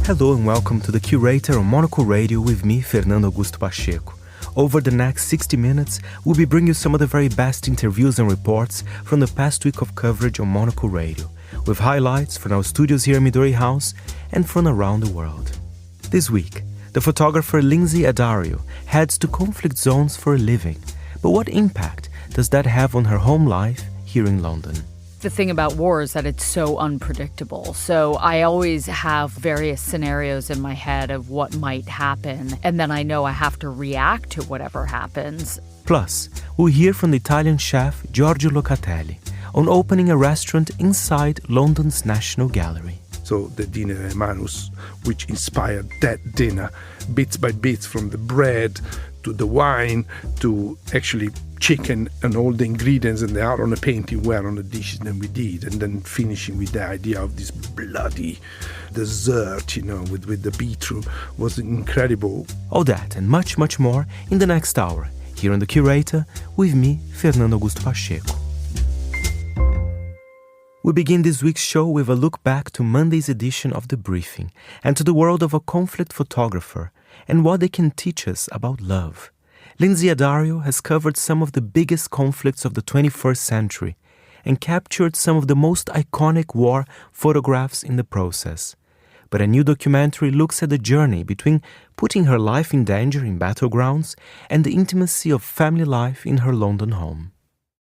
Hello and welcome to The Curator on Monocle Radio with me, Fernando Augusto Pacheco. Over the next 60 minutes, we'll be bringing you some of the very best interviews and reports from the past week of coverage on Monocle Radio, with highlights from our studios here in Midori House and from around the world. This week, the photographer Lynsey Addario heads to conflict zones for a living. But what impact does that have on her home life here in London? The thing about war is that it's so unpredictable. So I always have various scenarios in my head of what might happen, and then I know I have to react to whatever happens. Plus, we'll hear from the Italian chef Giorgio Locatelli on opening a restaurant inside London's National Gallery. So the dinner Manus, which inspired that dinner, bits by bits, from the bread to the wine to actually chicken and all the ingredients, and they are on a painting were on the dishes that we did, and then finishing with the idea of this bloody dessert, with the beetroot, was incredible. All that and much, much more in the next hour, here on The Curator, with me, Fernando Augusto Pacheco. We begin this week's show with a look back to Monday's edition of The Briefing and to the world of a conflict photographer and what they can teach us about love. Lynsey Addario has covered some of the biggest conflicts of the 21st century and captured some of the most iconic war photographs in the process. But a new documentary looks at the journey between putting her life in danger in battlegrounds and the intimacy of family life in her London home.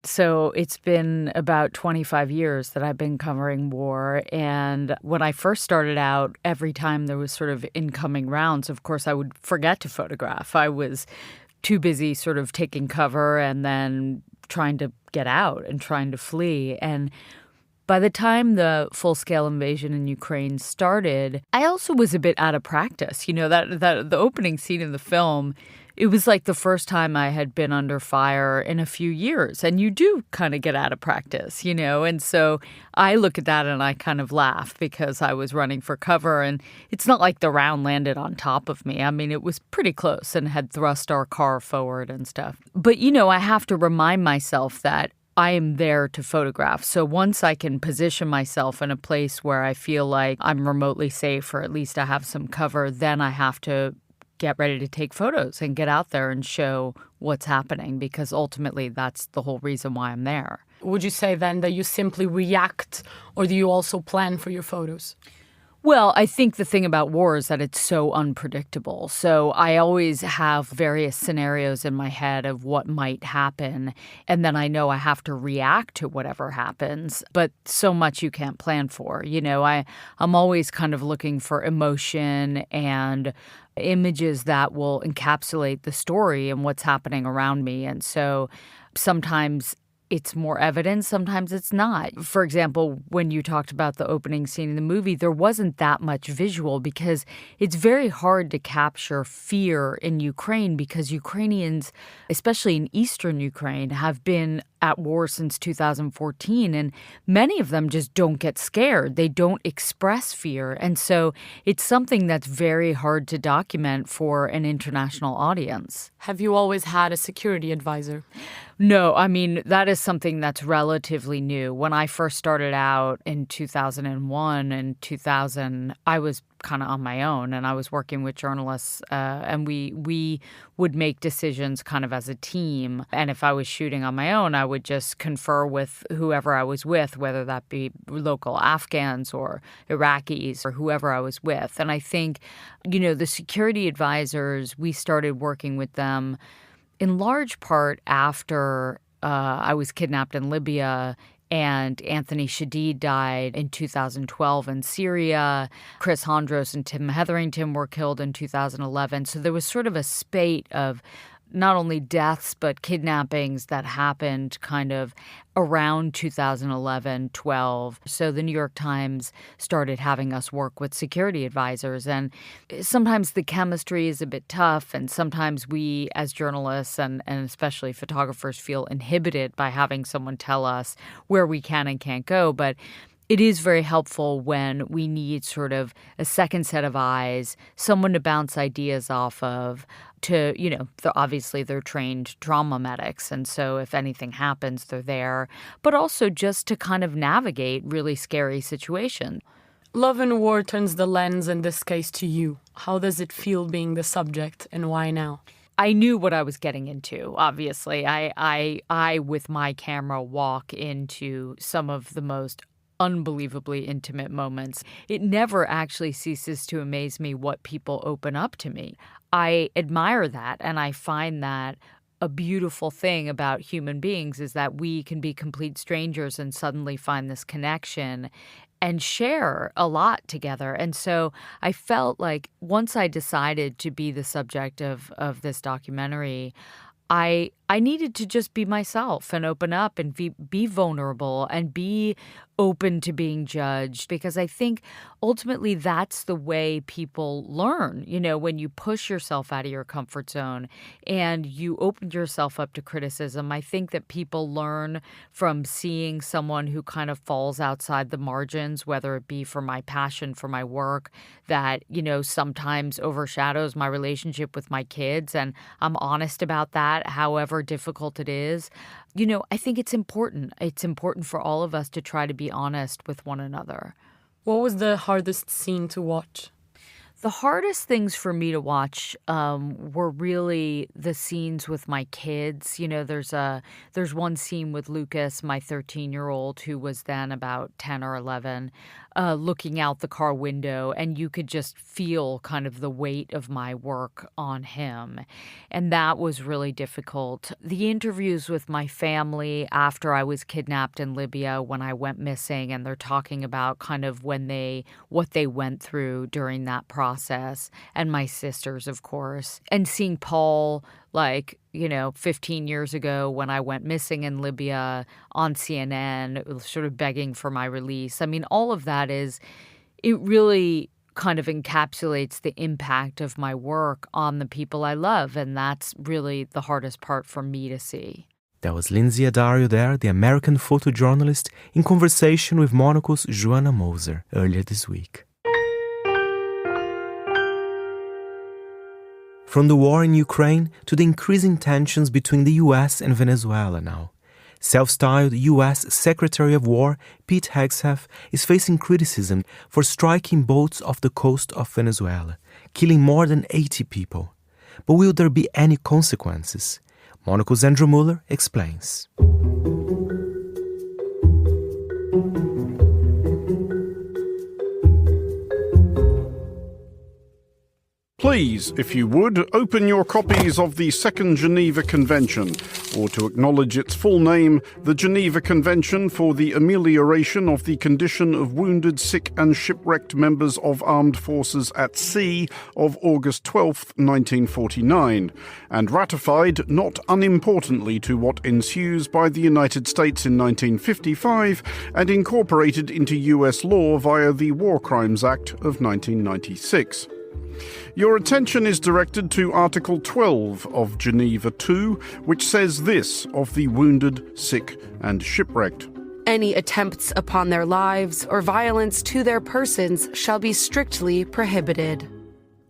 So it's been about 25 years that I've been covering war. And when I first started out, every time there was sort of incoming rounds, of course, I would forget to photograph. I was too busy sort of taking cover and then trying to get out and trying to flee. And by the time the full-scale invasion in Ukraine started, I also was a bit out of practice. That the opening scene in the film, it was like the first time I had been under fire in a few years. And you do kind of get out of practice, And so I look at that and I kind of laugh because I was running for cover. And it's not like the round landed on top of me. I mean, it was pretty close and had thrust our car forward and stuff. But, I have to remind myself that I am there to photograph. So once I can position myself in a place where I feel like I'm remotely safe, or at least I have some cover, then I have to get ready to take photos and get out there and show what's happening, because ultimately that's the whole reason why I'm there. Would you say then that you simply react, or do you also plan for your photos? Well, I think the thing about war is that it's so unpredictable. So I always have various scenarios in my head of what might happen, and then I know I have to react to whatever happens. But so much you can't plan for. I'm always kind of looking for emotion and images that will encapsulate the story and what's happening around me. And so sometimes it's more evident, sometimes it's not. For example, when you talked about the opening scene in the movie, there wasn't that much visual because it's very hard to capture fear in Ukraine, because Ukrainians, especially in eastern Ukraine, have been at war since 2014, and many of them just don't get scared. They don't express fear. And so it's something that's very hard to document for an international audience. Have you always had a security advisor? No, I mean, that is something that's relatively new. When I first started out in 2001 and 2000, I was kind of on my own, and I was working with journalists, and we would make decisions kind of as a team. And if I was shooting on my own, I would just confer with whoever I was with, whether that be local Afghans or Iraqis or whoever I was with. And I think, the security advisors, we started working with them in large part after I was kidnapped in Libya, and Anthony Shadid died in 2012 in Syria. Chris Hondros and Tim Hetherington were killed in 2011. So there was sort of a spate of not only deaths, but kidnappings that happened kind of around 2011-12. So the New York Times started having us work with security advisors. And sometimes the chemistry is a bit tough. And sometimes we, as journalists and especially photographers, feel inhibited by having someone tell us where we can and can't go. But it is very helpful when we need sort of a second set of eyes, someone to bounce ideas off of, obviously they're trained trauma medics. And so if anything happens, they're there. But also just to kind of navigate really scary situations. Love and War turns the lens, in this case, to you. How does it feel being the subject, and why now? I knew what I was getting into, obviously. I, with my camera, walk into some of the most unbelievably intimate moments. It never actually ceases to amaze me what people open up to me. I admire that, and I find that a beautiful thing about human beings is that we can be complete strangers and suddenly find this connection and share a lot together. And so I felt like once I decided to be the subject of this documentary, I needed to just be myself and open up and be vulnerable and be open to being judged, because I think ultimately that's the way people learn. You know, when you push yourself out of your comfort zone and you open yourself up to criticism, I think that people learn from seeing someone who kind of falls outside the margins, whether it be for my passion for my work that, you know, sometimes overshadows my relationship with my kids. And I'm honest about that, however difficult it is. You know, I think it's important. It's important for all of us to try to be honest with one another. What was the hardest scene to watch? The hardest things for me to watch were really the scenes with my kids. You know, there's one scene with Lucas, my 13-year-old, who was then about 10 or 11, looking out the car window, and you could just feel kind of the weight of my work on him. And that was really difficult. The interviews with my family after I was kidnapped in Libya, when I went missing, and they're talking about kind of what they went through during that process, and my sisters, of course, and seeing Paul, like, you know, 15 years ago when I went missing in Libya on CNN, sort of begging for my release. I mean, all of that it really kind of encapsulates the impact of my work on the people I love. And that's really the hardest part for me to see. That was Lynsey Addario there, the American photojournalist, in conversation with Monocle's Joanna Moser earlier this week. From the war in Ukraine to the increasing tensions between the US and Venezuela now. Self-styled US Secretary of War Pete Hegseth is facing criticism for striking boats off the coast of Venezuela, killing more than 80 people. But will there be any consequences? Monocle's Andrew Muller explains. Please, if you would, open your copies of the Second Geneva Convention, or to acknowledge its full name, the Geneva Convention for the Amelioration of the Condition of Wounded, Sick and Shipwrecked Members of Armed Forces at Sea of August 12, 1949, and ratified, not unimportantly to what ensues, by the United States in 1955 and incorporated into US law via the War Crimes Act of 1996. Your attention is directed to Article 12 of Geneva II, which says this of the wounded, sick, and shipwrecked. Any attempts upon their lives or violence to their persons shall be strictly prohibited.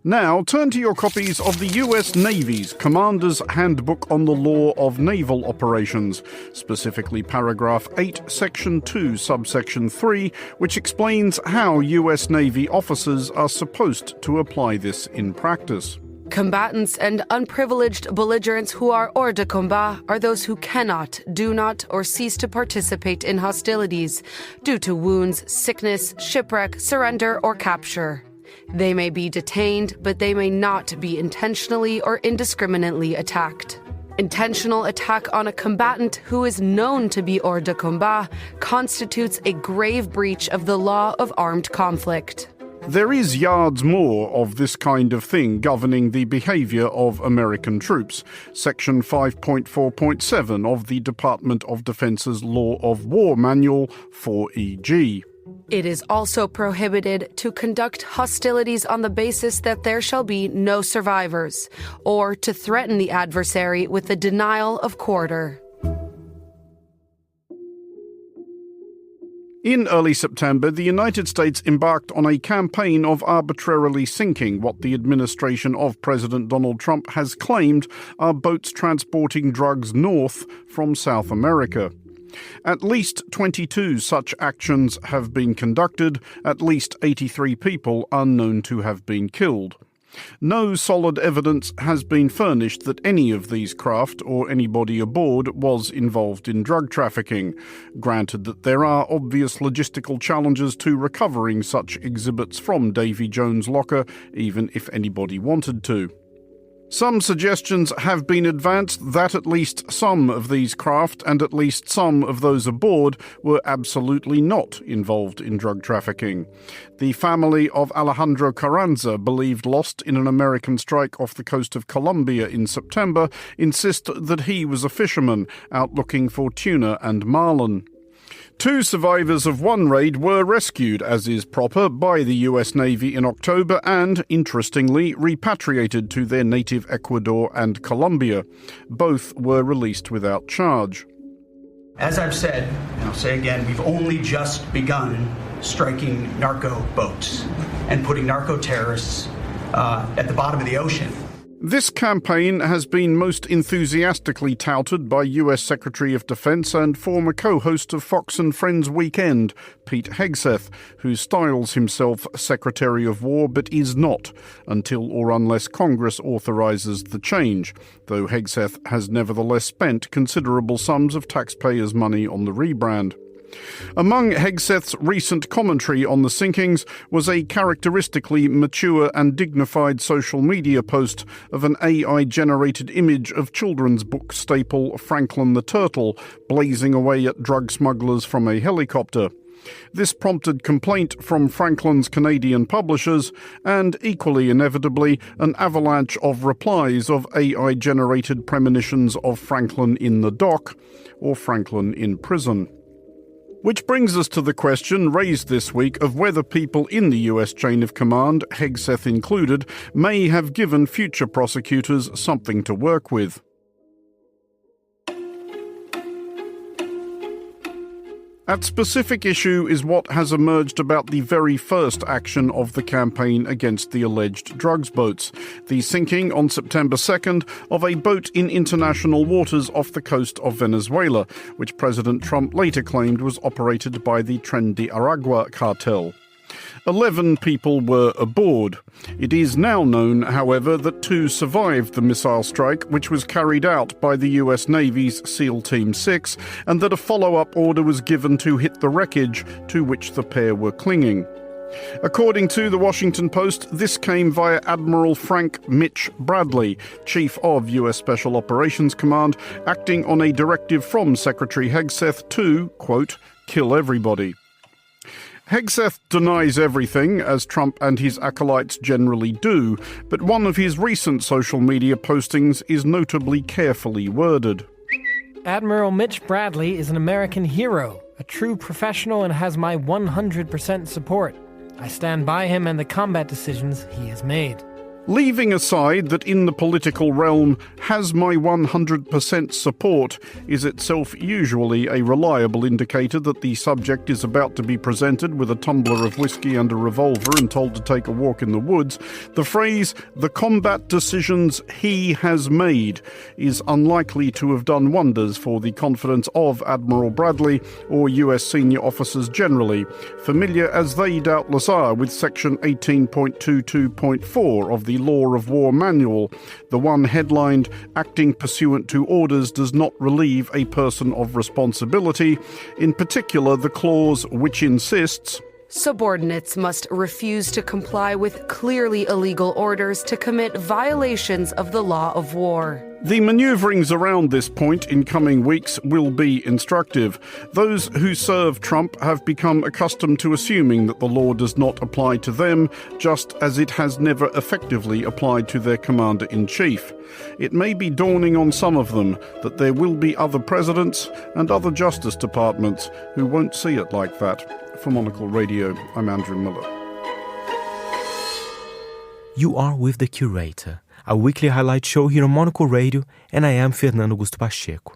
Now turn to your copies of the U.S. Navy's Commander's Handbook on the Law of Naval Operations, specifically paragraph 8, section 2, subsection 3, which explains how U.S. Navy officers are supposed to apply this in practice. Combatants and unprivileged belligerents who are hors de combat are those who cannot, do not, or cease to participate in hostilities due to wounds, sickness, shipwreck, surrender, or capture. They may be detained, but they may not be intentionally or indiscriminately attacked. Intentional attack on a combatant who is known to be hors de combat constitutes a grave breach of the law of armed conflict. There is yards more of this kind of thing governing the behavior of American troops. Section 5.4.7 of the Department of Defense's Law of War Manual 4EG. It is also prohibited to conduct hostilities on the basis that there shall be no survivors, or to threaten the adversary with the denial of quarter. In early September, the United States embarked on a campaign of arbitrarily sinking what the administration of President Donald Trump has claimed are boats transporting drugs north from South America. At least 22 such actions have been conducted, at least 83 people are known to have been killed. No solid evidence has been furnished that any of these craft or anybody aboard was involved in drug trafficking, granted that there are obvious logistical challenges to recovering such exhibits from Davy Jones' locker, even if anybody wanted to. Some suggestions have been advanced that at least some of these craft and at least some of those aboard were absolutely not involved in drug trafficking. The family of Alejandro Carranza, believed lost in an American strike off the coast of Colombia in September, insist that he was a fisherman out looking for tuna and marlin. 2 survivors of one raid were rescued, as is proper, by the US Navy in October and, interestingly, repatriated to their native Ecuador and Colombia. Both were released without charge. As I've said, and I'll say again, we've only just begun striking narco boats and putting narco terrorists at the bottom of the ocean. This campaign has been most enthusiastically touted by US Secretary of Defense and former co-host of Fox and Friends Weekend, Pete Hegseth, who styles himself Secretary of War but is not, until or unless Congress authorizes the change, though Hegseth has nevertheless spent considerable sums of taxpayers' money on the rebrand. Among Hegseth's recent commentary on the sinkings was a characteristically mature and dignified social media post of an AI-generated image of children's book staple Franklin the Turtle blazing away at drug smugglers from a helicopter. This prompted complaint from Franklin's Canadian publishers and, equally inevitably, an avalanche of replies of AI-generated premonitions of Franklin in the dock or Franklin in prison. Which brings us to the question raised this week of whether people in the US chain of command, Hegseth included, may have given future prosecutors something to work with. At specific issue is what has emerged about the very first action of the campaign against the alleged drugs boats, the sinking on September 2nd of a boat in international waters off the coast of Venezuela, which President Trump later claimed was operated by the Tren de Aragua cartel. 11 people were aboard. It is now known, however, that 2 survived the missile strike, which was carried out by the US Navy's SEAL Team 6, and that a follow-up order was given to hit the wreckage to which the pair were clinging. According to the Washington Post, this came via Admiral Frank Mitch Bradley, Chief of US Special Operations Command, acting on a directive from Secretary Hegseth to, quote, kill everybody. Hegseth denies everything, as Trump and his acolytes generally do, but one of his recent social media postings is notably carefully worded. Admiral Mitch Bradley is an American hero, a true professional, and has my 100% support. I stand by him and the combat decisions he has made. Leaving aside that in the political realm, has my 100% support is itself usually a reliable indicator that the subject is about to be presented with a tumbler of whiskey and a revolver and told to take a walk in the woods, the phrase, the combat decisions he has made, is unlikely to have done wonders for the confidence of Admiral Bradley or US senior officers generally, familiar as they doubtless are with Section 18.22.4 of the Law of War Manual, the one headlined, acting pursuant to orders does not relieve a person of responsibility, in particular the clause which insists, subordinates must refuse to comply with clearly illegal orders to commit violations of the law of war. The manoeuvrings around this point in coming weeks will be instructive. Those who serve Trump have become accustomed to assuming that the law does not apply to them, just as it has never effectively applied to their commander-in-chief. It may be dawning on some of them that there will be other presidents and other justice departments who won't see it like that. For Monocle Radio, I'm Andrew Miller. You are with The Curator, a weekly highlight show here on Monocle Radio, and I am Fernando Augusto Pacheco.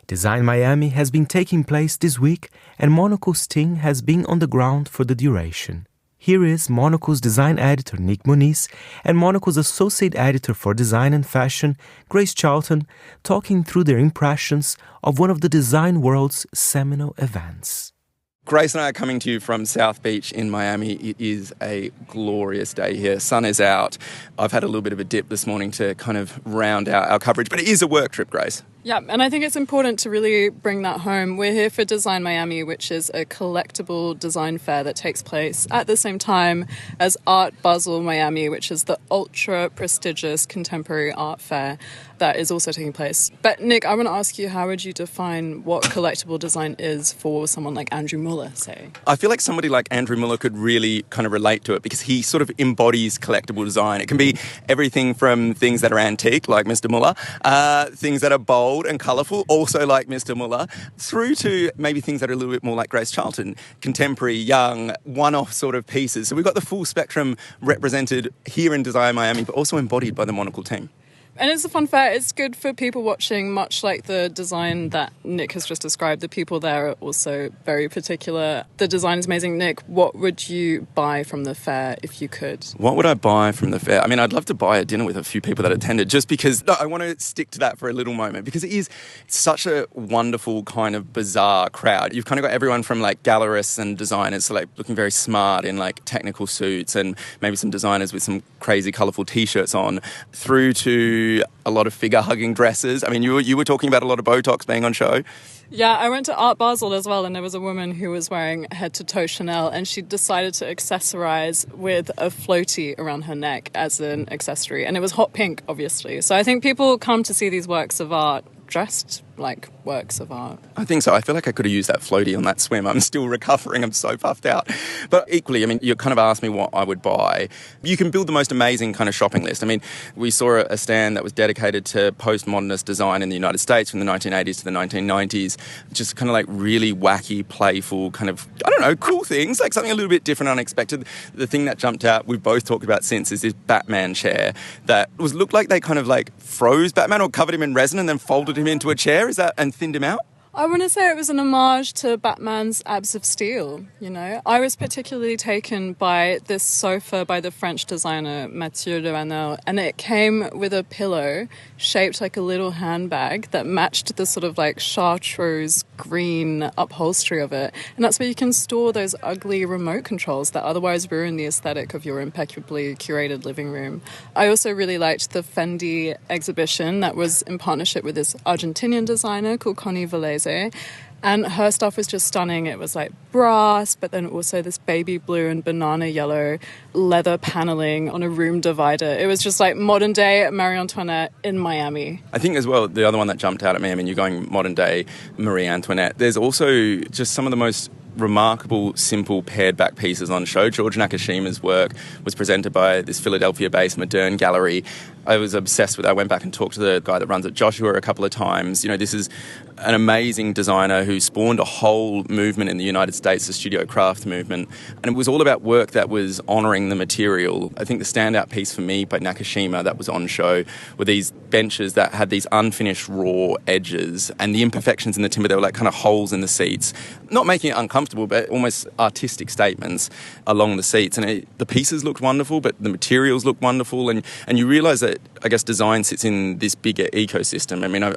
Design Miami has been taking place this week, and Monocle's team has been on the ground for the duration. Here is Monocle's design editor, Nick Muniz, and Monocle's associate editor for design and fashion, Grace Charlton, talking through their impressions of one of the design world's seminal events. Grace and I are coming to you from South Beach in Miami. It is a glorious day here. Sun is out. I've had a little bit of a dip this morning to kind of round out our coverage, but it is a work trip, Grace. Yeah, and I think it's important to really bring that home. We're here for Design Miami, which is a collectible design fair that takes place at the same time as Art Basel Miami, which is the ultra-prestigious contemporary art fair that is also taking place. But Nick, I want to ask you, how would you define what collectible design is for someone like Andrew Muller, say? I feel like somebody like Andrew Muller could really kind of relate to it because he sort of embodies collectible design. It can be everything from things that are antique, like Mr. Muller, things that are bold and colourful, also like Mr. Muller, through to maybe things that are a little bit more like Grace Charlton, contemporary, young, one-off sort of pieces. So we've got the full spectrum represented here in Design Miami, but also embodied by the Monocle team. And it's a fun fair. It's good for people watching, much like the design that Nick has just described. The people there are also very particular. The design is amazing. Nick, what would you buy from the fair if you could? What would I buy from the fair? I mean, I'd love to buy a dinner with a few people that attended just because I want to stick to that for a little moment because it is such a wonderful kind of bizarre crowd. You've kind of got everyone from like gallerists and designers, so like looking very smart in like technical suits and maybe some designers with some crazy colourful T-shirts on, through to a lot of figure-hugging dresses. I mean, you were talking about a lot of Botox being on show. Yeah, I went to Art Basel as well, and there was a woman who was wearing head-to-toe Chanel, and she decided to accessorize with a floaty around her neck as an accessory. And it was hot pink, obviously. So I think people come to see these works of art dressed like works of art. I think so. I feel like I could have used that floaty on that swim. I'm still recovering. I'm so puffed out. But equally, I mean, you kind of asked me what I would buy. You can build the most amazing kind of shopping list. I mean, we saw a stand that was dedicated to postmodernist design in the United States from the 1980s to the 1990s. Just kind of like really wacky, playful, kind of, I don't know, cool things, like something a little bit different, unexpected. The thing that jumped out, we've both talked about since, is this Batman chair that looked like they kind of like froze Batman or covered him in resin and then folded him into a chair. Is that, and thinned him out? I want to say it was an homage to Batman's Abs of Steel, you know. I was particularly taken by this sofa by the French designer Mathieu de Vanel, and it came with a pillow shaped like a little handbag that matched the sort of like chartreuse green upholstery of it. And that's where you can store those ugly remote controls that otherwise ruin the aesthetic of your impeccably curated living room. I also really liked the Fendi exhibition that was in partnership with this Argentinian designer called Connie Velez. And her stuff was just stunning. It was like brass, but then also this baby blue and banana yellow leather paneling on a room divider. It was just like modern day Marie Antoinette in Miami. I think as well, the other one that jumped out at me, I mean, you're going modern day Marie Antoinette. There's also just some of the most remarkable, simple, pared-back pieces on show. George Nakashima's work was presented by this Philadelphia-based Modern Gallery. I was obsessed with it. I went back and talked to the guy that runs it, Joshua, a couple of times. You know, this is an amazing designer who spawned a whole movement in the United States, the studio craft movement. And it was all about work that was honouring the material. I think the standout piece for me by Nakashima that was on show were these benches that had these unfinished raw edges and the imperfections in the timber. They were like kind of holes in the seats, not making it uncomfortable, but almost artistic statements along the seats. And the pieces looked wonderful, but the materials looked wonderful. And you realise that, I guess, design sits in this bigger ecosystem. I mean,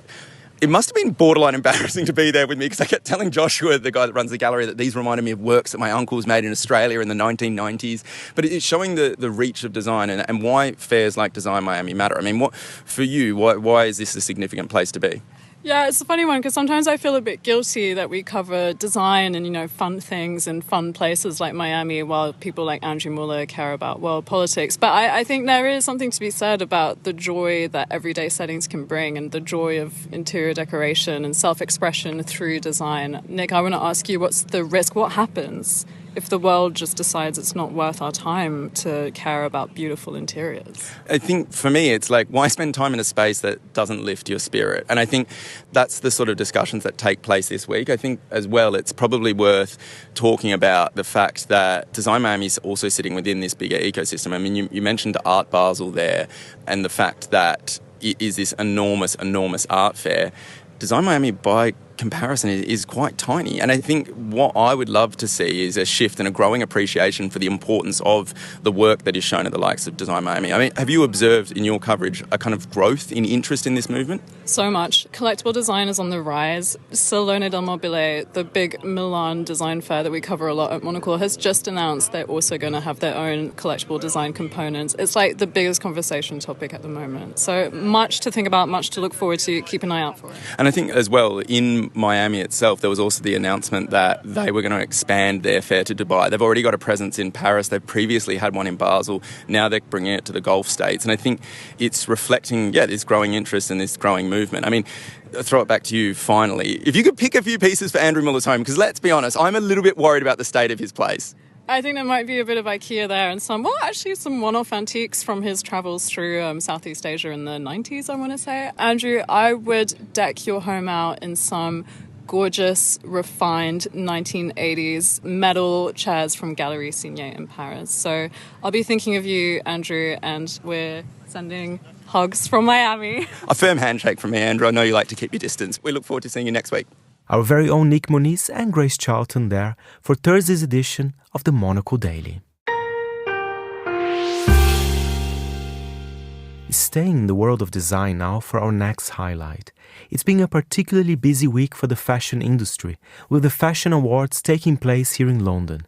it must have been borderline embarrassing to be there with me because I kept telling Joshua, the guy that runs the gallery, that these reminded me of works that my uncles made in Australia in the 1990s. But it's showing the reach of design and why fairs like Design Miami matter. I mean, what for you, why is this a significant place to be? Yeah, it's a funny one because sometimes I feel a bit guilty that we cover design and, you know, fun things in fun places like Miami while people like Andrew Muller care about world politics. But I think there is something to be said about the joy that everyday settings can bring and the joy of interior decoration and self-expression through design. Nick, I want to ask you, what's the risk? What happens if the world just decides it's not worth our time to care about beautiful interiors? I think for me, it's like, why spend time in a space that doesn't lift your spirit? And I think that's the sort of discussions that take place this week. I think as well, it's probably worth talking about the fact that Design Miami is also sitting within this bigger ecosystem. I mean, you mentioned Art Basel there and the fact that it is this enormous, enormous art fair. Design Miami, by comparison is quite tiny. And I think what I would love to see is a shift and a growing appreciation for the importance of the work that is shown at the likes of Design Miami. I mean, have you observed in your coverage a kind of growth in interest in this movement? So much. Collectible design is on the rise. Salone del Mobile, the big Milan design fair that we cover a lot at Monocle, has just announced they're also going to have their own collectible design components. It's like the biggest conversation topic at the moment. So much to think about, much to look forward to. Keep an eye out for it. And I think as well, in Miami itself, there was also the announcement that they were going to expand their fair to Dubai. They've already got a presence in Paris. They've previously had one in Basel. Now they're bringing it to the Gulf states. And I think it's reflecting, this growing interest and this growing movement. I mean, I'll throw it back to you finally. If you could pick a few pieces for Andrew Miller's home, because let's be honest, I'm a little bit worried about the state of his place. I think there might be a bit of IKEA there and some one-off antiques from his travels through Southeast Asia in the 90s, I want to say. Andrew, I would deck your home out in some gorgeous, refined 1980s metal chairs from Galerie Signet in Paris. So I'll be thinking of you, Andrew, and we're sending hugs from Miami. A firm handshake from me, Andrew. I know you like to keep your distance. We look forward to seeing you next week. Our very own Nick Moniz and Grace Charlton there for Thursday's edition of the Monocle Daily. Staying in the world of design now for our next highlight. It's been a particularly busy week for the fashion industry, with the Fashion Awards taking place here in London.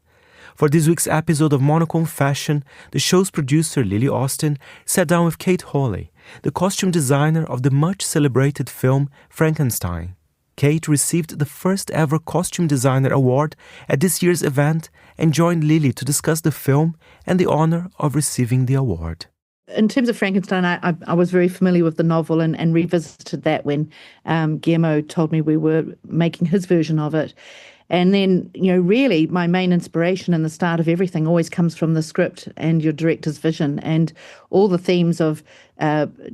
For this week's episode of Monocle on Fashion, the show's producer Lily Austin sat down with Kate Hawley, the costume designer of the much-celebrated film Frankenstein. Kate received the first ever Costume Designer Award at this year's event and joined Lily to discuss the film and the honor of receiving the award. In terms of Frankenstein, I was very familiar with the novel and revisited that when Guillermo told me we were making his version of it. And then, really my main inspiration in the start of everything always comes from the script and your director's vision, and all the themes of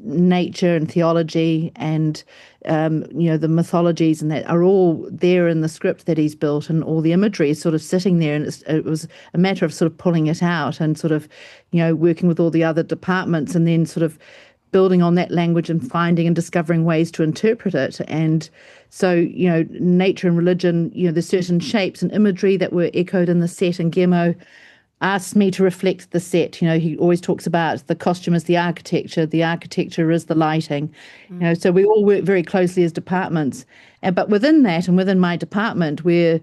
nature and theology and, the mythologies and that are all there in the script that he's built, and all the imagery is sort of sitting there, and it was a matter of sort of pulling it out and sort of, working with all the other departments and then sort of building on that language and finding and discovering ways to interpret it. And so, nature and religion, there's certain shapes and imagery that were echoed in the set, and Guillermo asked me to reflect the set. He always talks about the costume as the architecture is the lighting. So we all work very closely as departments. But within that and within my department, we're,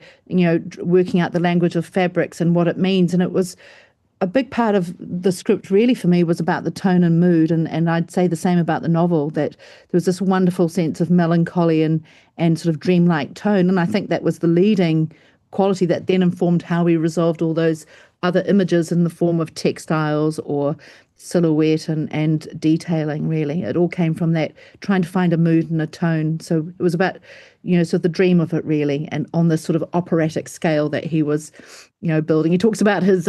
working out the language of fabrics and what it means. And it was a big part of the script really for me was about the tone and mood, and I'd say the same about the novel, that there was this wonderful sense of melancholy and sort of dreamlike tone, and I think that was the leading quality that then informed how we resolved all those other images in the form of textiles or silhouette and detailing. Really, it all came from that, trying to find a mood and a tone. So it was about, sort of the dream of it really, and on this sort of operatic scale that he was, building. He talks about his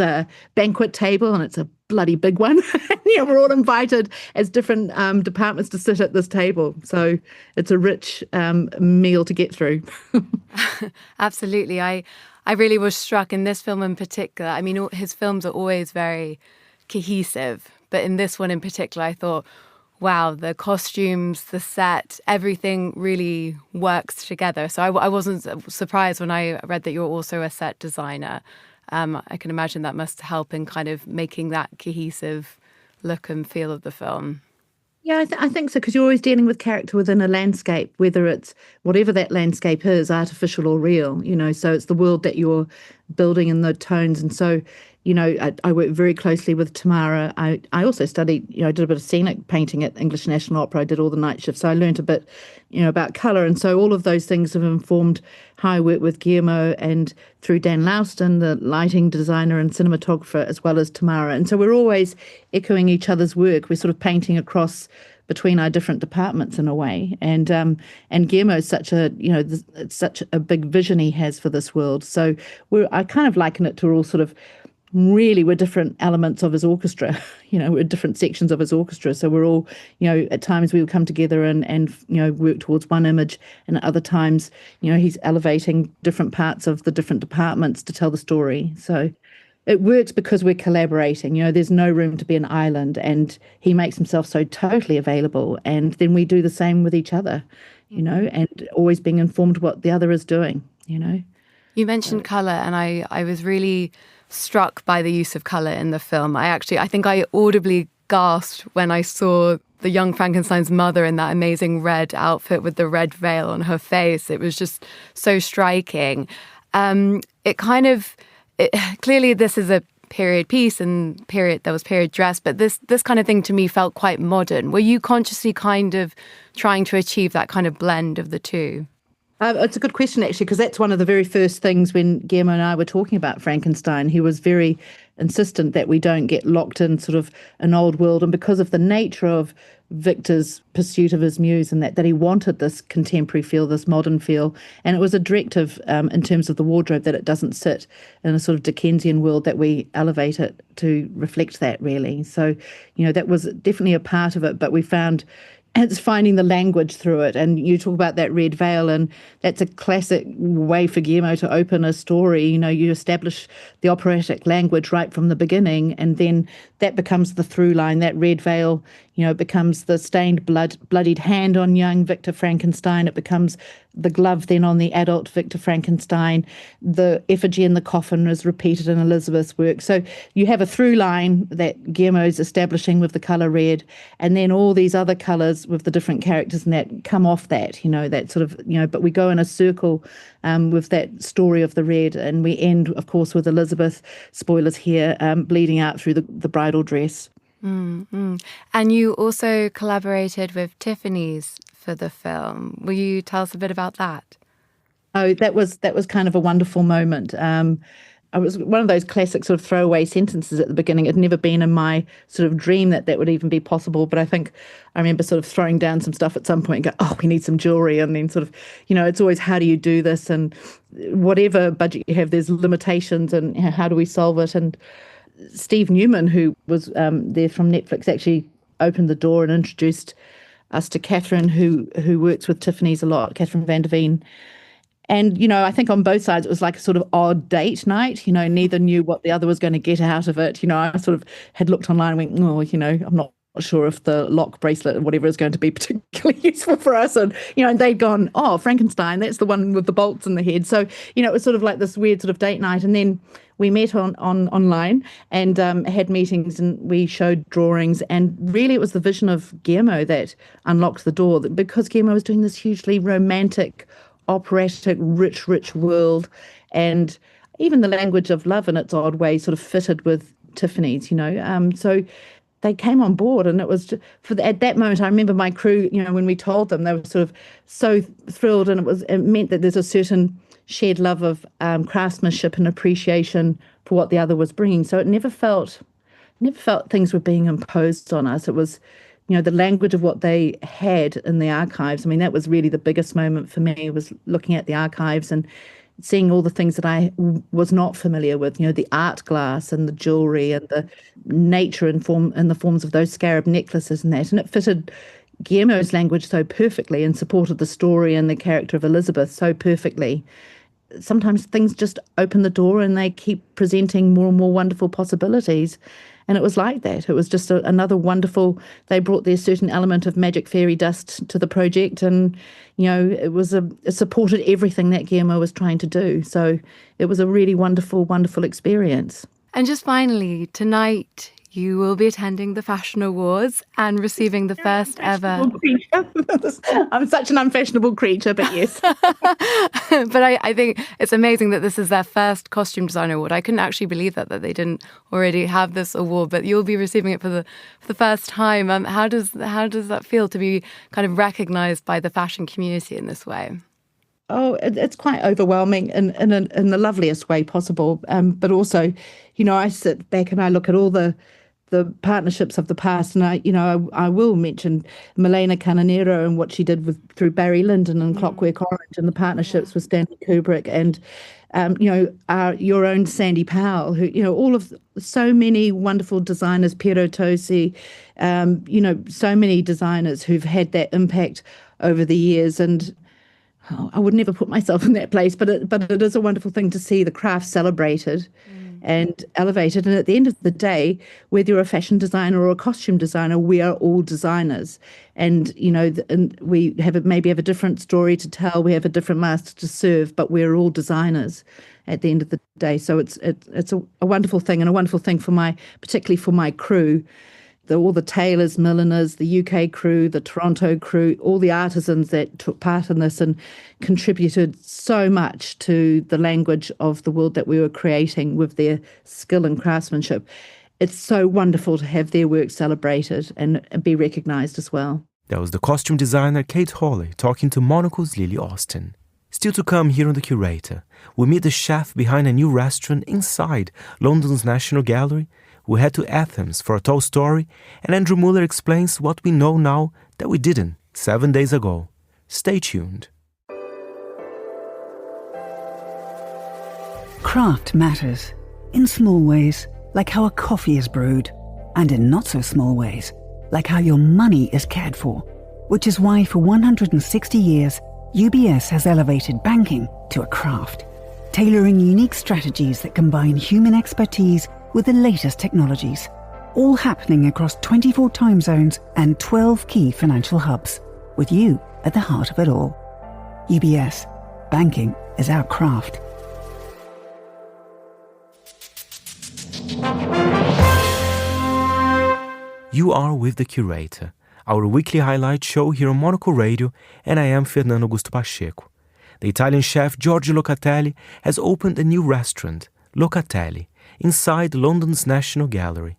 banquet table, and it's a bloody big one. We're all invited as different departments to sit at this table. So it's a rich meal to get through. Absolutely. I really was struck in this film in particular. I mean, his films are always very cohesive, but in this one in particular, I thought, wow, the costumes, the set, everything really works together. So I wasn't surprised when I read that you're also a set designer. I can imagine that must help in kind of making that cohesive look and feel of the film. Yeah, I think so, because you're always dealing with character within a landscape, whether it's whatever that landscape is, artificial or real, so it's the world that you're building in the tones. And so, I work very closely with Tamara. I also studied, I did a bit of scenic painting at English National Opera. I did all the night shifts, so I learned a bit, about colour. And so all of those things have informed how I work with Guillermo and through Dan Louston, the lighting designer and cinematographer, as well as Tamara. And so we're always echoing each other's work. We're sort of painting across between our different departments in a way. And Guillermo is such a, it's such a big vision he has for this world. So I kind of liken it to all sort of, really we're different elements of his orchestra, we're different sections of his orchestra. So we're all, at times we will come together and work towards one image, and at other times, he's elevating different parts of the different departments to tell the story. So it works because we're collaborating. There's no room to be an island, and he makes himself so totally available, and then we do the same with each other. and always being informed what the other is doing, You mentioned colour, and I was really struck by the use of colour in the film. I think I audibly gasped when I saw the young Frankenstein's mother in that amazing red outfit with the red veil on her face. It was just so striking. Clearly this is a period piece and there was period dress, but this kind of thing to me felt quite modern. Were you consciously kind of trying to achieve that kind of blend of the two? It's a good question, actually, because that's one of the very first things when Guillermo and I were talking about Frankenstein. He was very insistent that we don't get locked in sort of an old world, and because of the nature of Victor's pursuit of his muse and that he wanted this contemporary feel, this modern feel, and it was a directive in terms of the wardrobe that it doesn't sit in a sort of Dickensian world, that we elevate it to reflect that, really. So, that was definitely a part of it, but we found it's finding the language through it. And you talk about that red veil, and that's a classic way for Guillermo to open a story. You establish the operatic language right from the beginning, and then that becomes the through line. That red veil, becomes the stained bloodied hand on young Victor Frankenstein. It becomes the glove then on the adult Victor Frankenstein. The effigy in the coffin is repeated in Elizabeth's work. So you have a through line that Guillermo's establishing with the colour red, and then all these other colours with the different characters and that come off that, that sort of, but we go in a circle with that story of the red, and we end, of course, with Elizabeth, spoilers here, bleeding out through the bridal dress. Mm-hmm. And you also collaborated with Tiffany's for the film. Will you tell us a bit about that? Oh, that was kind of a wonderful moment. It was one of those classic sort of throwaway sentences at the beginning. It had never been in my sort of dream that would even be possible. But I remember sort of throwing down some stuff at some point and go, oh, we need some jewellery. And then sort of, it's always, how do you do this? And whatever budget you have, there's limitations, and how do we solve it? And Steve Newman, who was there from Netflix, actually opened the door and introduced us to Catherine, who works with Tiffany's a lot, Catherine Van der Veen. And, I think on both sides it was like a sort of odd date night. Neither knew what the other was going to get out of it. I sort of had looked online and went, I'm not sure if the lock bracelet or whatever is going to be particularly useful for us. And, and they'd gone, oh, Frankenstein, that's the one with the bolts in the head. So, it was sort of like this weird sort of date night. And then we met online and had meetings, and we showed drawings. And really it was the vision of Guillermo that unlocked the door, because Guillermo was doing this hugely romantic, operatic, rich world, and even the language of love in its odd way sort of fitted with Tiffany's, so they came on board, and it was just, at that moment I remember my crew, when we told them, they were sort of so thrilled, and it meant that there's a certain shared love of craftsmanship and appreciation for what the other was bringing. So it never felt things were being imposed on us. It was the language of what they had in the archives. I mean, that was really the biggest moment for me, was looking at the archives and seeing all the things that I was not familiar with, the art glass and the jewellery and the nature and the forms of those scarab necklaces and that. And it fitted Guillermo's language so perfectly and supported the story and the character of Elizabeth so perfectly. Sometimes things just open the door and they keep presenting more and more wonderful possibilities. And it was like that. It was just another wonderful, they brought their certain element of magic fairy dust to the project, and, it supported everything that Guillermo was trying to do. So it was a really wonderful, wonderful experience. And just finally, tonight you will be attending the Fashion Awards and receiving the first ever... I'm such an unfashionable creature, but yes. But I think it's amazing that this is their first costume designer award. I couldn't actually believe that they didn't already have this award, but you'll be receiving it for the first time. How does that feel to be kind of recognised by the fashion community in this way? Oh, it's quite overwhelming in the loveliest way possible. But also, I sit back and I look at all the partnerships of the past, and I will mention Milena Canonero and what she did through Barry Lyndon and Clockwork Orange, and the partnerships with Stanley Kubrick, and your own Sandy Powell, who all of so many wonderful designers, Piero Tosi, so many designers who've had that impact over the years. And I would never put myself in that place, but it is a wonderful thing to see the craft celebrated. and elevated. And at the end of the day, whether you're a fashion designer or a costume designer, we are all designers. And, and we maybe have a different story to tell. We have a different master to serve, but we're all designers at the end of the day. So it's a wonderful thing, and a wonderful thing particularly for my crew. All the tailors, milliners, the UK crew, the Toronto crew, all the artisans that took part in this and contributed so much to the language of the world that we were creating with their skill and craftsmanship. It's so wonderful to have their work celebrated and be recognised as well. That was the costume designer Kate Hawley talking to Monocle's Lily Austin. Still to come here on The Curator, we meet the chef behind a new restaurant inside London's National Gallery. We head to Athens for a tall story, and Andrew Muller explains what we know now that we didn't 7 days ago. Stay tuned. Craft matters, in small ways, like how a coffee is brewed, and in not so small ways, like how your money is cared for, which is why for 160 years, UBS has elevated banking to a craft, tailoring unique strategies that combine human expertise with the latest technologies, all happening across 24 time zones and 12 key financial hubs, with you at the heart of it all. UBS, banking is our craft. You are with The Curator, our weekly highlight show here on Monocle Radio, and I am Fernando Augusto Pacheco. The Italian chef Giorgio Locatelli has opened a new restaurant, Locatelli, inside London's National Gallery.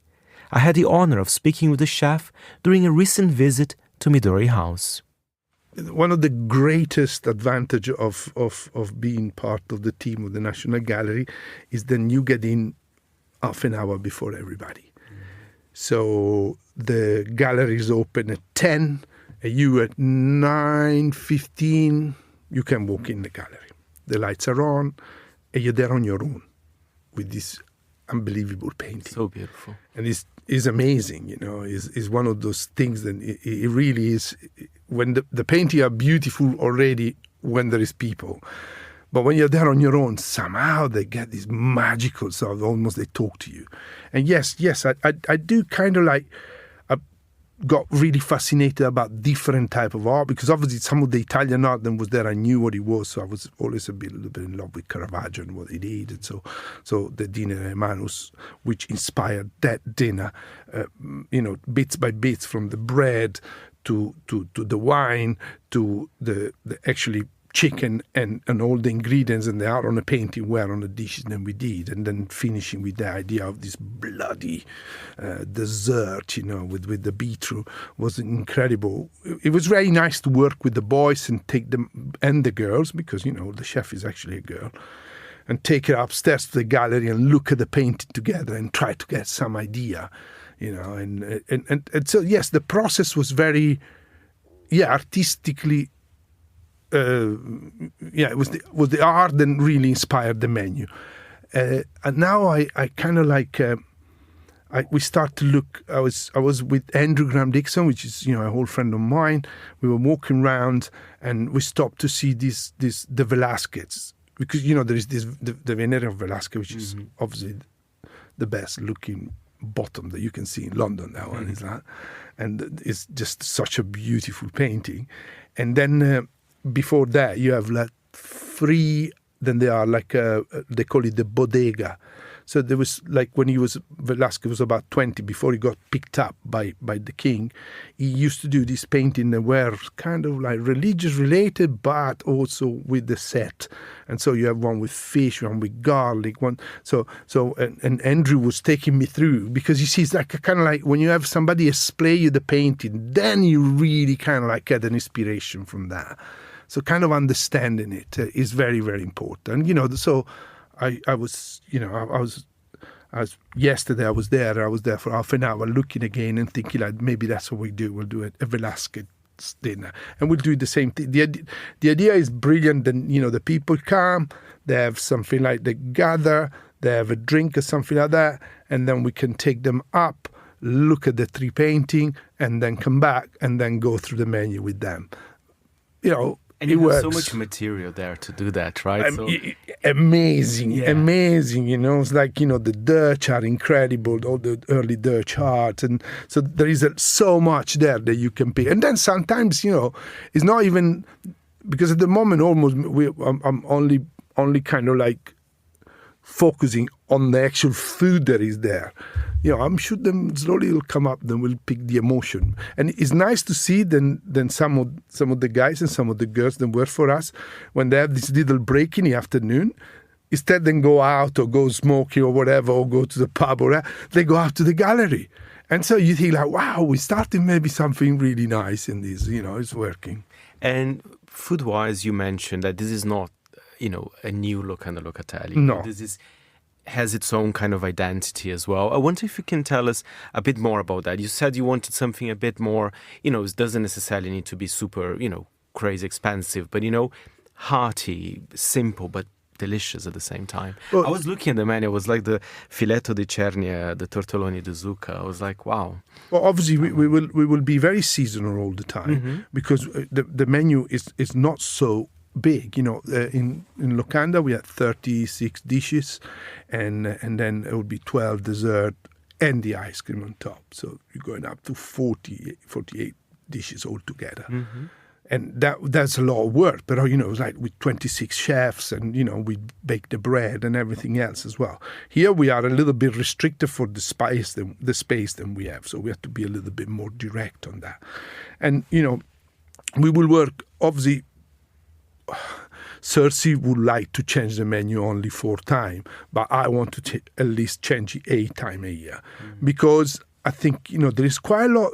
I had the honor of speaking with the chef during a recent visit to Midori House. One of the greatest advantages of being part of the team of the National Gallery is then you get in half an hour before everybody. So the gallery is open at 10, and you at 9:15, you can walk in the gallery. The lights are on, and you're there on your own with this unbelievable painting. So beautiful. And it's amazing, It's one of those things that it really is. When the paintings are beautiful already when there is people. But when you're there on your own, somehow they get this magical sort of, almost they talk to you. And yes, I do kind of like, I got really fascinated about different type of art, because obviously some of the Italian art that was there, I knew what it was, so I was always a little bit in love with Caravaggio and what he did. And so the dinner at Manus, which inspired that dinner, bits by bits, from the bread to the wine to the actually chicken and all the ingredients and the art on the painting were on the dishes that we did, and then finishing with the idea of this bloody dessert, with the beetroot was incredible. It was very nice to work with the boys and take them, and the girls, because, the chef is actually a girl, and take her upstairs to the gallery and look at the painting together and try to get some idea, and so, yes, the process was very, artistically, it was the art that really inspired the menu. And now I kind of like, we start to look. I was with Andrew Graham Dixon, which is a old friend of mine. We were walking around and we stopped to see the Velázquez, because there is the Venere of Velázquez, which is obviously the best looking bottom that you can see in London. That one is that, and it's just such a beautiful painting. And then before that, you have like three. Then they are like they call it the bodega. So there was like when Velázquez was about 20, before he got picked up by the king, he used to do this painting that were kind of like religious related, but also with the set. And so you have one with fish, one with garlic, one. And Andrew was taking me through, because you see, it's like kind of like when you have somebody explain you the painting, then you really kind of like get an inspiration from that. So kind of understanding it is very, very important. So I was yesterday I was there for half an hour looking again and thinking like, maybe that's what we do. We'll do a Velázquez dinner and we'll do the same thing. The idea is brilliant. And, the people come, they have something like they gather, they have a drink or something like that. And then we can take them up, look at the three painting and then come back and then go through the menu with them. And it you have works. so much material there to do that, right? Amazing. It's like, the Dutch are incredible, all the early Dutch art. And so there is so much there that you can pick. And then sometimes, it's not even, because at the moment almost I'm only kind of like focusing on the actual food that is there. I'm sure them slowly will come up, then we'll pick the emotion. And it's nice to see then some of the guys and some of the girls that work for us, when they have this little break in the afternoon, instead than go out or go smoking or whatever, or go to the pub or that, they go out to the gallery. And so you think like, wow, we started maybe something really nice in this, it's working. And food-wise, you mentioned that this is not, a new locatelli. No. This has its own kind of identity as well. I wonder if you can tell us a bit more about that. You said you wanted something a bit more, it doesn't necessarily need to be super, crazy expensive, but, hearty, simple, but delicious at the same time. Well, I was looking at the menu. It was like the filetto di cernia, the tortelloni di zucca. I was like, wow. Well, obviously, we will be very seasonal all the time, because the menu is not so big. In Locanda we had 36 dishes, and then it would be 12 dessert and the ice cream on top. So you're going up to 48 dishes altogether. And that's a lot of work, but it's like with 26 chefs, and we bake the bread and everything else as well. Here we are a little bit restricted for the space than we have, so we have to be a little bit more direct on that. And we will work, obviously. Cersei would like to change the menu only 4 times, but I want to at least change it 8 times a year, because I think there is quite a lot.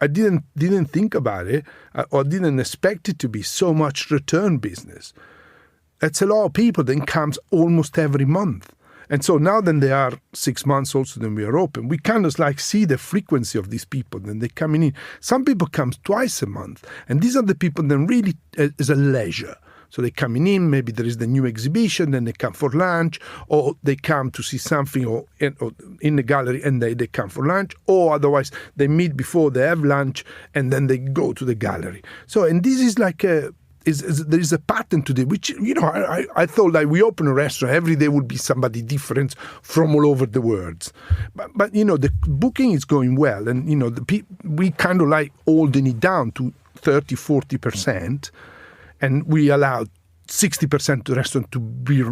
I didn't think about it, or didn't expect it to be so much return business. That's a lot of people that comes almost every month. And so now then they are 6 months also then we are open. We kind of like see the frequency of these people. Then they coming in. Some people come twice a month. And these are the people then really is a leisure. So they coming in, maybe there is the new exhibition, then they come for lunch, or they come to see something or in the gallery and they come for lunch, or otherwise they meet before they have lunch and then they go to the gallery. So, and this is like there is a pattern to this, which, I thought like we open a restaurant, every day would be somebody different from all over the world. But the booking is going well, and, we kind of like holding it down to 30-40%, and we allow 60% of the restaurant to be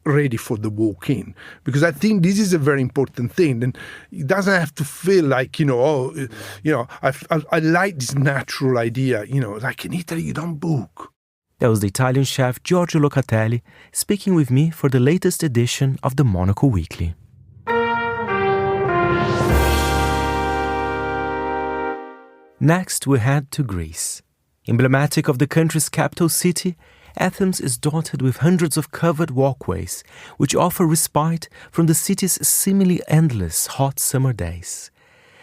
ready for the walk-in, because I think this is a very important thing, and it doesn't have to feel like I like this natural idea, like in Italy you don't book. That was the Italian chef Giorgio Locatelli speaking with me for the latest edition of the Monocle Weekly. Next we head to Greece. Emblematic of the country's capital city, Athens is dotted with hundreds of covered walkways which offer respite from the city's seemingly endless hot summer days.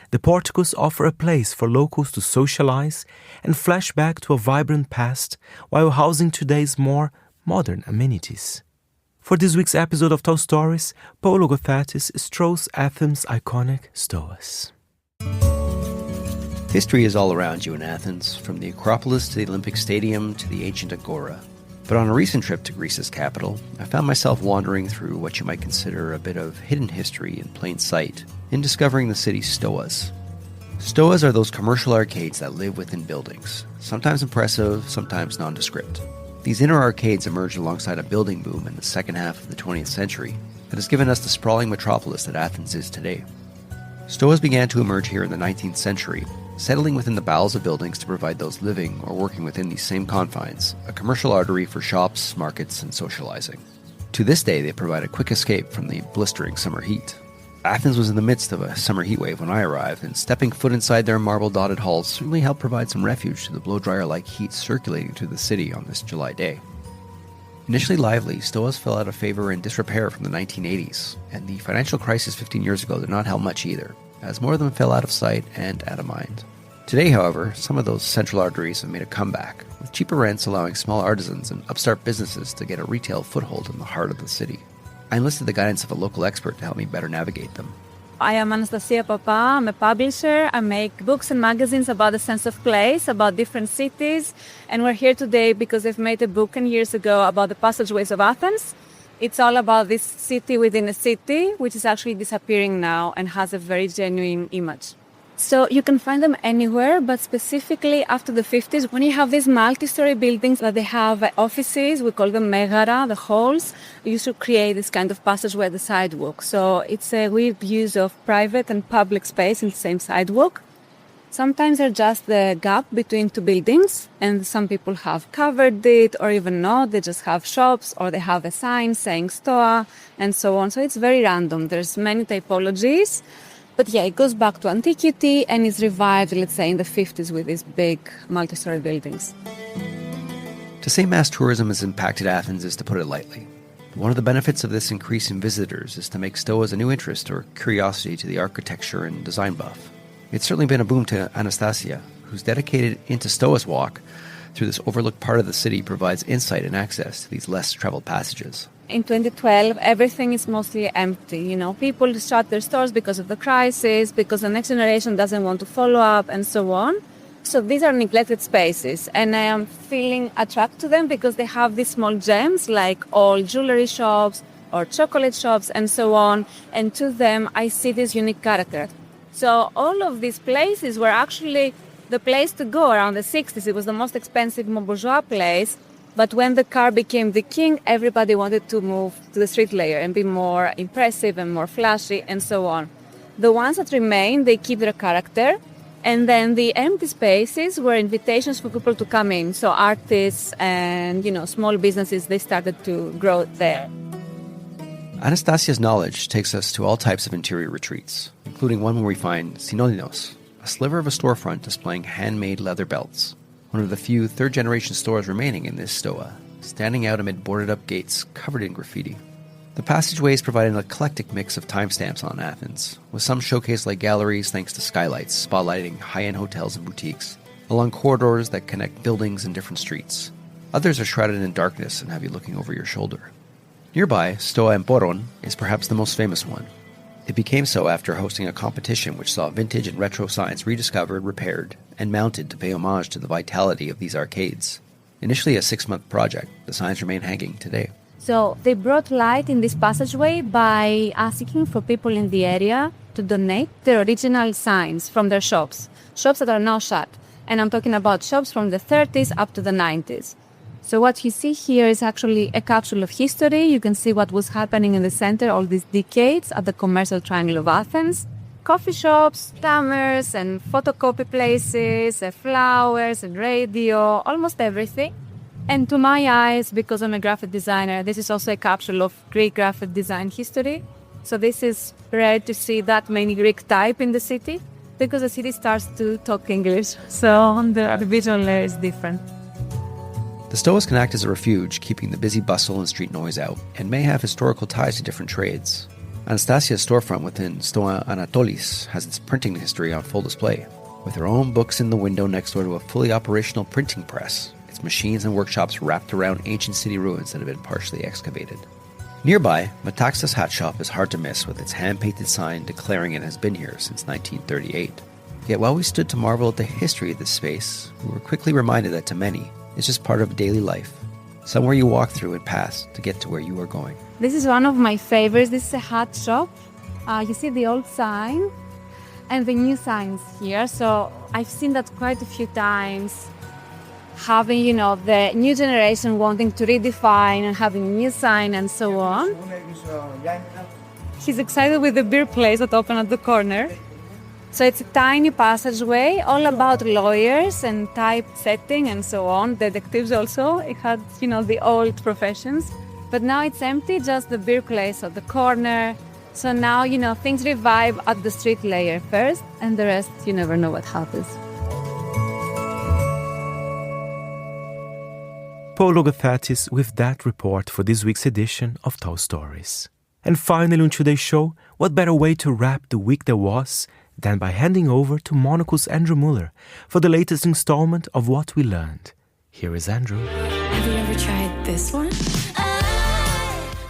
The porticos offer a place for locals to socialize and flash back to a vibrant past while housing today's more modern amenities. For this week's episode of Tall Stories, Paolo Gothatis strolls Athens' iconic stoas. History is all around you in Athens, from the Acropolis to the Olympic Stadium to the ancient Agora. But on a recent trip to Greece's capital, I found myself wandering through what you might consider a bit of hidden history in plain sight in discovering the city's stoas. Stoas are those commercial arcades that live within buildings, sometimes impressive, sometimes nondescript. These inner arcades emerged alongside a building boom in the second half of the 20th century that has given us the sprawling metropolis that Athens is today. Stoas began to emerge here in the 19th century, settling within the bowels of buildings to provide those living or working within these same confines a commercial artery for shops, markets, and socializing. To this day, they provide a quick escape from the blistering summer heat. Athens was in the midst of a summer heat wave when I arrived, and stepping foot inside their marble-dotted halls certainly helped provide some refuge to the blow-dryer-like heat circulating through the city on this July day. Initially lively, stoas fell out of favor and disrepair from the 1980s, and the financial crisis 15 years ago did not help much either, as more of them fell out of sight and out of mind. Today, however, some of those central arteries have made a comeback, with cheaper rents allowing small artisans and upstart businesses to get a retail foothold in the heart of the city. I enlisted the guidance of a local expert to help me better navigate them. I am Anastasia Papa. I'm a publisher. I make books and magazines about the sense of place, about different cities. And we're here today because I've made a book 10 years ago about the passageways of Athens. It's all about this city within a city, which is actually disappearing now and has a very genuine image. So you can find them anywhere, but specifically after the 50s, when you have these multi-story buildings that they have offices, we call them megara, the halls, you should create this kind of passageway at the sidewalk. So it's a weird use of private and public space in the same sidewalk. Sometimes they're just the gap between two buildings, and some people have covered it, or even not, they just have shops, or they have a sign saying Stoa, and so on. So it's very random. There's many typologies. But yeah, it goes back to antiquity and is revived, let's say, in the 50s with these big multi-story buildings. To say mass tourism has impacted Athens is to put it lightly. One of the benefits of this increase in visitors is to make stoas a new interest or curiosity to the architecture and design buff. It's certainly been a boom to Anastasia, who's dedicated into Stoa's walk through this overlooked part of the city provides insight and access to these less traveled passages. In 2012, everything is mostly empty. People shut their stores because of the crisis, because the next generation doesn't want to follow up, and so on. So these are neglected spaces, and I am feeling attracted to them because they have these small gems, like old jewelry shops or chocolate shops, and so on. And to them, I see this unique character. So all of these places were actually the place to go around the 60s. It was the most expensive, more bourgeois place. But when the car became the king, everybody wanted to move to the street layer and be more impressive and more flashy and so on. The ones that remain, they keep their character. And then the empty spaces were invitations for people to come in. So artists and, small businesses, they started to grow there. Anastasia's knowledge takes us to all types of interior retreats, including one where we find Synodinos, a sliver of a storefront displaying handmade leather belts. One of the few third-generation stores remaining in this stoa, standing out amid boarded-up gates covered in graffiti. The passageways provide an eclectic mix of timestamps on Athens, with some showcase-like galleries thanks to skylights spotlighting high-end hotels and boutiques, along corridors that connect buildings and different streets. Others are shrouded in darkness and have you looking over your shoulder. Nearby, Stoa Emporon is perhaps the most famous one. It became so after hosting a competition which saw vintage and retro signs rediscovered, repaired, and mounted to pay homage to the vitality of these arcades. Initially a 6-month project, the signs remain hanging today. So they brought light in this passageway by asking for people in the area to donate their original signs from their shops that are now shut. And I'm talking about shops from the 30s up to the 90s. So what you see here is actually a capsule of history. You can see what was happening in the center all these decades at the commercial triangle of Athens. Coffee shops, stammers, and photocopy places, flowers, and radio, almost everything. And to my eyes, because I'm a graphic designer, this is also a capsule of Greek graphic design history. So this is rare to see that many Greek type in the city, because the city starts to talk English. So the visual layer is different. The stoas can act as a refuge, keeping the busy bustle and street noise out, and may have historical ties to different trades. Anastasia's storefront within Stoa Anatolis has its printing history on full display, with her own books in the window next door to a fully operational printing press, its machines and workshops wrapped around ancient city ruins that have been partially excavated. Nearby, Metaxas Hat Shop is hard to miss with its hand-painted sign declaring it has been here since 1938. Yet while we stood to marvel at the history of this space, we were quickly reminded that to many, it's just part of daily life, somewhere you walk through and pass to get to where you are going. This is one of my favorites. This is a hat shop. You see the old sign and the new signs here. So I've seen that quite a few times, having, the new generation wanting to redefine and having a new sign and so on. He's excited with the beer place that opened at the corner. So it's a tiny passageway, all about lawyers and typesetting and so on. Detectives also. It had, the old professions. But now it's empty, just the beer place at the corner. So now, things revive at the street layer first, and the rest, you never know what happens. Paul Logothetis with that report for this week's edition of Tall Stories. And finally on today's show, what better way to wrap the week there was than by handing over to Monocle's Andrew Muller for the latest installment of What We Learned. Here is Andrew. Have you ever tried this one?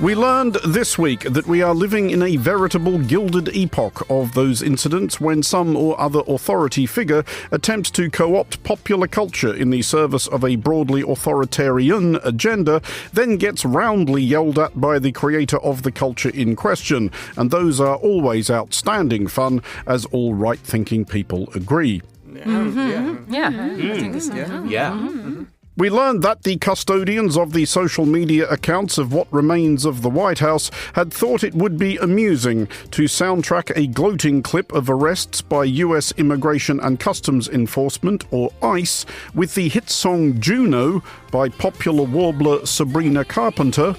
We learned this week that we are living in a veritable gilded epoch of those incidents when some or other authority figure attempts to co-opt popular culture in the service of a broadly authoritarian agenda, then gets roundly yelled at by the creator of the culture in question. And those are always outstanding fun, as all right-thinking people agree. We learned that the custodians of the social media accounts of what remains of the White House had thought it would be amusing to soundtrack a gloating clip of arrests by US Immigration and Customs Enforcement, or ICE, with the hit song Juno by popular warbler Sabrina Carpenter.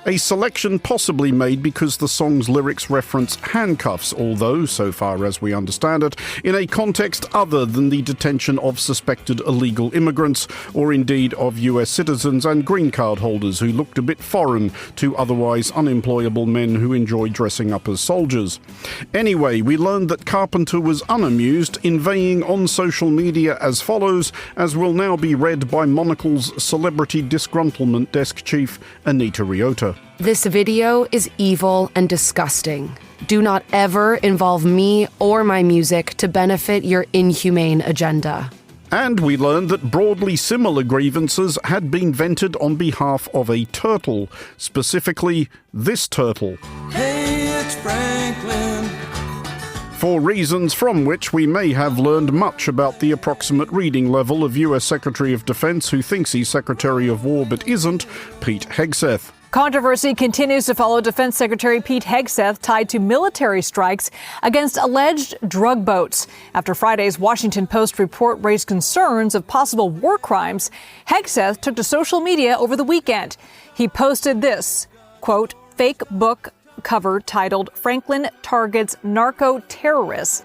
A selection possibly made because the song's lyrics reference handcuffs, although, so far as we understand it, in a context other than the detention of suspected illegal immigrants, or indeed of US citizens and green card holders who looked a bit foreign to otherwise unemployable men who enjoy dressing up as soldiers. Anyway, we learned that Carpenter was unamused, inveighing on social media as follows, as will now be read by Monocle's celebrity disgruntlement desk chief, Anita Riota. This video is evil and disgusting. Do not ever involve me or my music to benefit your inhumane agenda. And we learned that broadly similar grievances had been vented on behalf of a turtle, specifically this turtle. Hey, it's Franklin. For reasons from which we may have learned much about the approximate reading level of US Secretary of Defense who thinks he's Secretary of War but isn't, Pete Hegseth. Controversy continues to follow Defense Secretary Pete Hegseth tied to military strikes against alleged drug boats. After Friday's Washington Post report raised concerns of possible war crimes, Hegseth took to social media over the weekend. He posted this, quote, fake book cover titled Franklin Targets Narco Terrorists.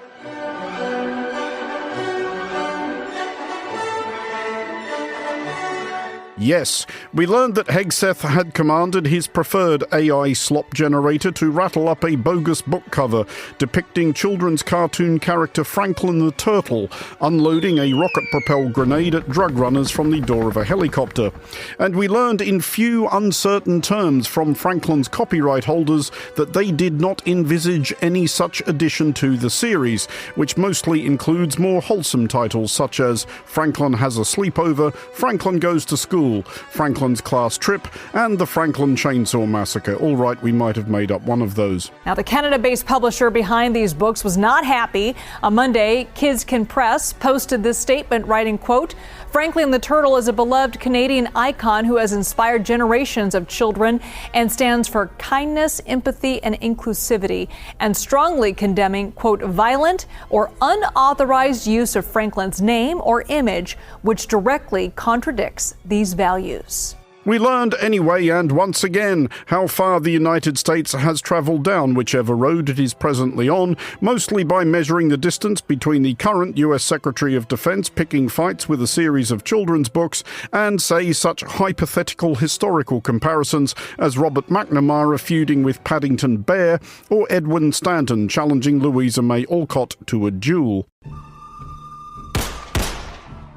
Yes, we learned that Hegseth had commanded his preferred AI slop generator to rattle up a bogus book cover depicting children's cartoon character Franklin the Turtle unloading a rocket-propelled grenade at drug runners from the door of a helicopter. And we learned in few uncertain terms from Franklin's copyright holders that they did not envisage any such addition to the series, which mostly includes more wholesome titles such as Franklin Has a Sleepover, Franklin Goes to School, Franklin's Class Trip, and the Franklin Chainsaw Massacre. All right, we might have made up one of those. Now, the Canada-based publisher behind these books was not happy. On Monday, Kids Can Press posted this statement, writing, quote, Franklin the Turtle is a beloved Canadian icon who has inspired generations of children and stands for kindness, empathy, and inclusivity, and strongly condemning, quote, violent or unauthorized use of Franklin's name or image, which directly contradicts these values. We learned anyway, and once again, how far the United States has travelled down whichever road it is presently on, mostly by measuring the distance between the current US Secretary of Defense picking fights with a series of children's books and, say, such hypothetical historical comparisons as Robert McNamara feuding with Paddington Bear or Edwin Stanton challenging Louisa May Alcott to a duel.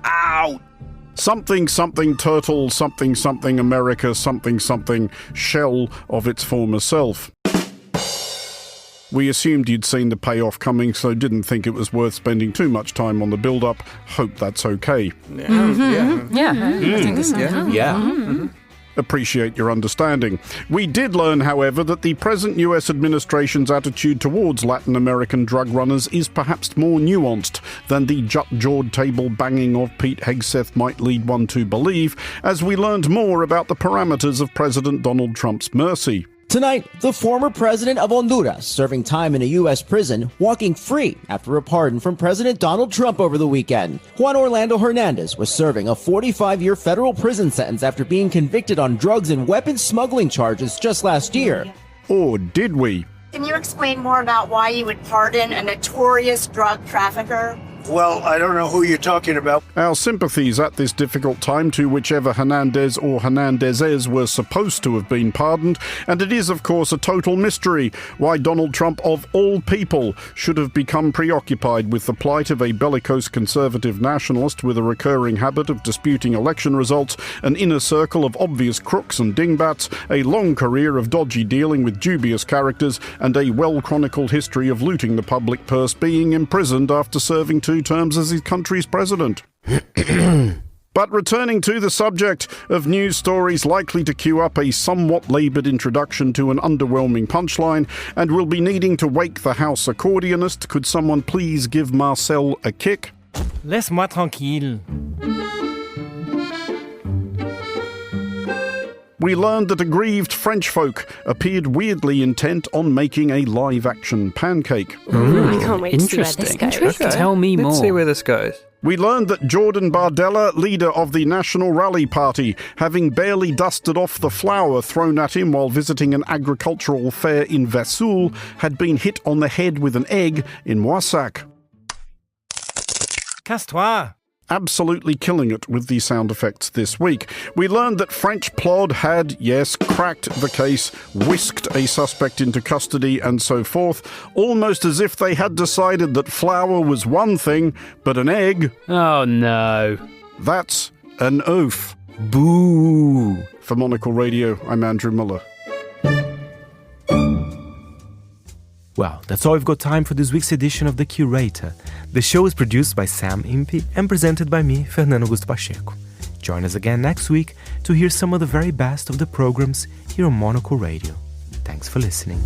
Ow! Something something turtle, something something America, something something shell of its former self. We assumed you'd seen the payoff coming, so didn't think it was worth spending too much time on the build-up. Hope that's okay. Appreciate your understanding. We did learn, however, that the present US administration's attitude towards Latin American drug runners is perhaps more nuanced than the jut-jawed table banging of Pete Hegseth might lead one to believe, as we learned more about the parameters of President Donald Trump's mercy. Tonight, the former president of Honduras, serving time in a U.S. prison, walking free after a pardon from President Donald Trump over the weekend. Juan Orlando Hernandez was serving a 45-year federal prison sentence after being convicted on drugs and weapons smuggling charges just last year. Or did we? Can you explain more about why you would pardon a notorious drug trafficker Well, I don't know who you're talking about. Our sympathies at this difficult time to whichever Hernandez or Hernandezes were supposed to have been pardoned, and it is, of course, a total mystery why Donald Trump, of all people, should have become preoccupied with the plight of a bellicose conservative nationalist with a recurring habit of disputing election results, an inner circle of obvious crooks and dingbats, a long career of dodgy dealing with dubious characters, and a well-chronicled history of looting the public purse, being imprisoned after serving 2 terms as his country's president. But returning to the subject of news stories likely to queue up a somewhat laboured introduction to an underwhelming punchline, and will be needing to wake the house accordionist, could someone please give Marcel a kick? Laisse-moi tranquille. We learned that aggrieved French folk appeared weirdly intent on making a live-action pancake. I can't wait to see where this goes. Okay. Tell me more. Let's see where this goes. We learned that Jordan Bardella, leader of the National Rally Party, having barely dusted off the flour thrown at him while visiting an agricultural fair in Vesoul, had been hit on the head with an egg in Moissac. Casse-toi. Absolutely killing it with the sound effects this week. We learned that French Plod had, yes, cracked the case, whisked a suspect into custody and so forth, almost as if they had decided that flour was one thing, but an egg... Oh, no. That's an oaf. Boo. For Monocle Radio, I'm Andrew Muller. Well, that's all we've got time for this week's edition of The Curator. The show is produced by Sam Impey and presented by me, Fernando Augusto Pacheco. Join us again next week to hear some of the very best of the programs here on Monocle Radio. Thanks for listening.